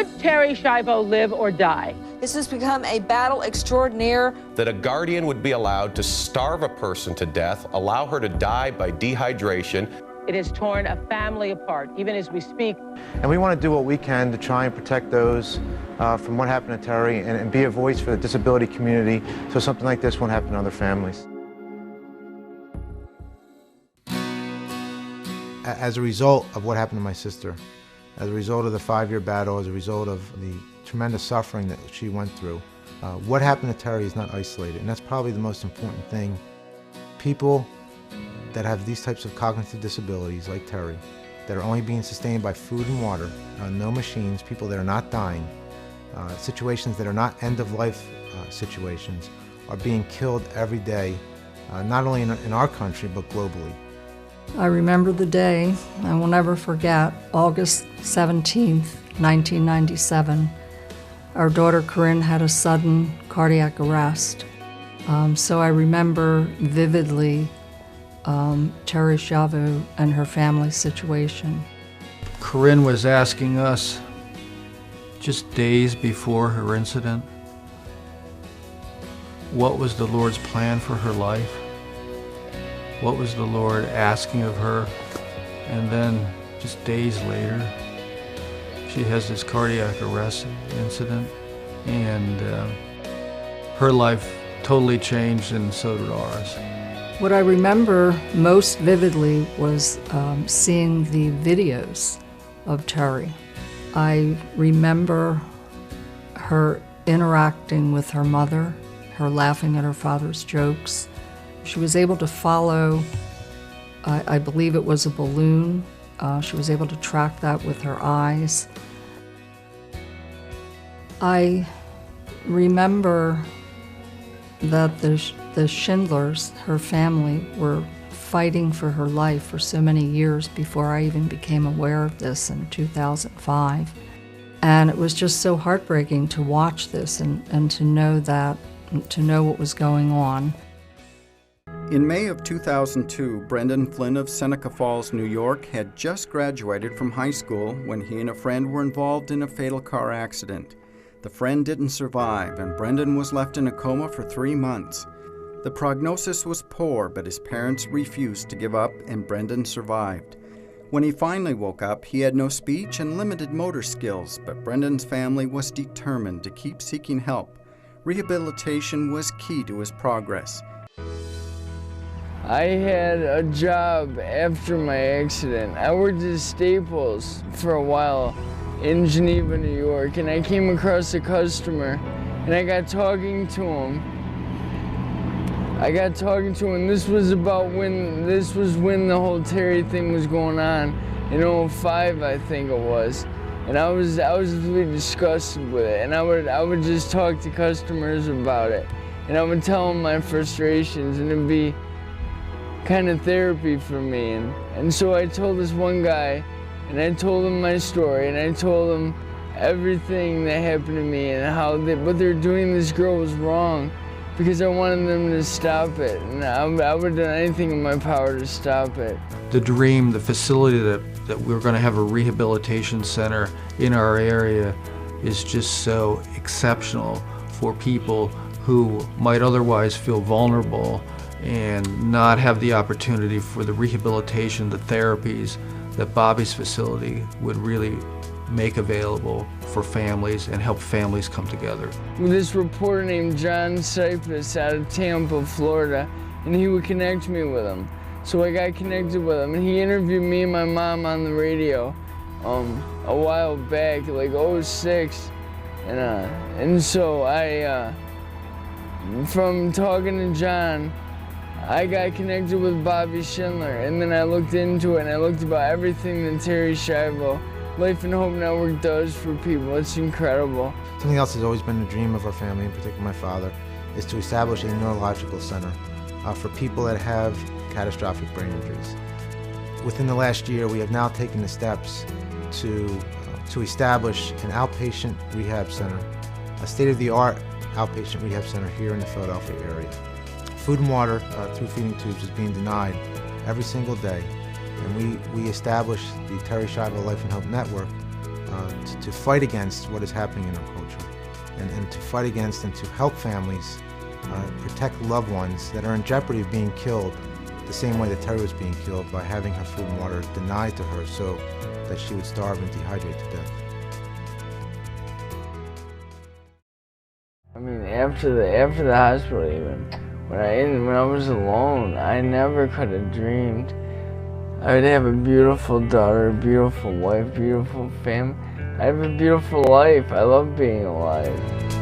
Should Terri Schiavo live or die? This has become a battle extraordinaire. That a guardian would be allowed to starve a person to death, allow her to die by dehydration. It has torn a family apart, even as we speak. And we want to do what we can to try and protect those from what happened to Terri and be a voice for the disability community so something like this won't happen to other families. As a result of what happened to my sister, as a result of the 5-year battle, as a result of the tremendous suffering that she went through, what happened to Terri is not isolated, and that's probably the most important thing. People that have these types of cognitive disabilities, like Terri, that are only being sustained by food and water, no machines, people that are not dying, situations that are not end-of-life situations, are being killed every day, not only in our country, but globally. I remember the day, I will never forget, August 17th, 1997. Our daughter Corinne had a sudden cardiac arrest. So I remember vividly Terri Schiavo and her family's situation. Corinne was asking us, just days before her incident, what was the Lord's plan for her life? What was the Lord asking of her? And then, just days later, she has this cardiac arrest incident, and her life totally changed, and so did ours. What I remember most vividly was seeing the videos of Terri. I remember her interacting with her mother, her laughing at her father's jokes. She was able to follow, I believe it was a balloon. She was able to track that with her eyes. I remember that the Schindlers, her family, were fighting for her life for so many years before I even became aware of this in 2005. And it was just so heartbreaking to watch this and to know what was going on. In May of 2002, Brendan Flynn of Seneca Falls, New York, had just graduated from high school when he and a friend were involved in a fatal car accident. The friend didn't survive, and Brendan was left in a coma for 3 months. The prognosis was poor, but his parents refused to give up, and Brendan survived. When he finally woke up, he had no speech and limited motor skills, but Brendan's family was determined to keep seeking help. Rehabilitation was key to his progress. I had a job after my accident. I worked at Staples for a while in Geneva, New York, and I came across a customer, and I got talking to him. This was when the whole Terri thing was going on, in 2005, I think it was. And I was really disgusted with it, and I would just talk to customers about it, and I would tell them my frustrations, and it'd be kind of therapy for me. And so I told this one guy, and I told him my story, and I told him everything that happened to me and how what they were doing to this girl was wrong, because I wanted them to stop it, and I would have done anything in my power to stop it. The dream, the facility that we were going to have a rehabilitation center in our area is just so exceptional for people who might otherwise feel vulnerable and not have the opportunity for the rehabilitation, the therapies that Bobby's facility would really make available for families and help families come together. This reporter named John Cypress out of Tampa, Florida, and he would connect me with him. So I got connected with him, and he interviewed me and my mom on the radio a while back, like '06, and so from talking to John, I got connected with Bobby Schindler, and then I looked into it, and I looked about everything that Terri Schiavo Life and Hope Network does for people. It's incredible. Something else has always been a dream of our family, in particular my father, is to establish a neurological center for people that have catastrophic brain injuries. Within the last year, we have now taken the steps to establish an outpatient rehab center, a state-of-the-art outpatient rehab center here in the Philadelphia area. Food and water through feeding tubes is being denied every single day, and we established the Terri Schiavo Life and Hope Network to fight against what is happening in our culture, and to fight against and to help families protect loved ones that are in jeopardy of being killed the same way that Terri was being killed, by having her food and water denied to her so that she would starve and dehydrate to death. I mean, after the hospital, even when I was alone, I never could have dreamed I would have a beautiful daughter, a beautiful wife, beautiful family. I have a beautiful life. I love being alive.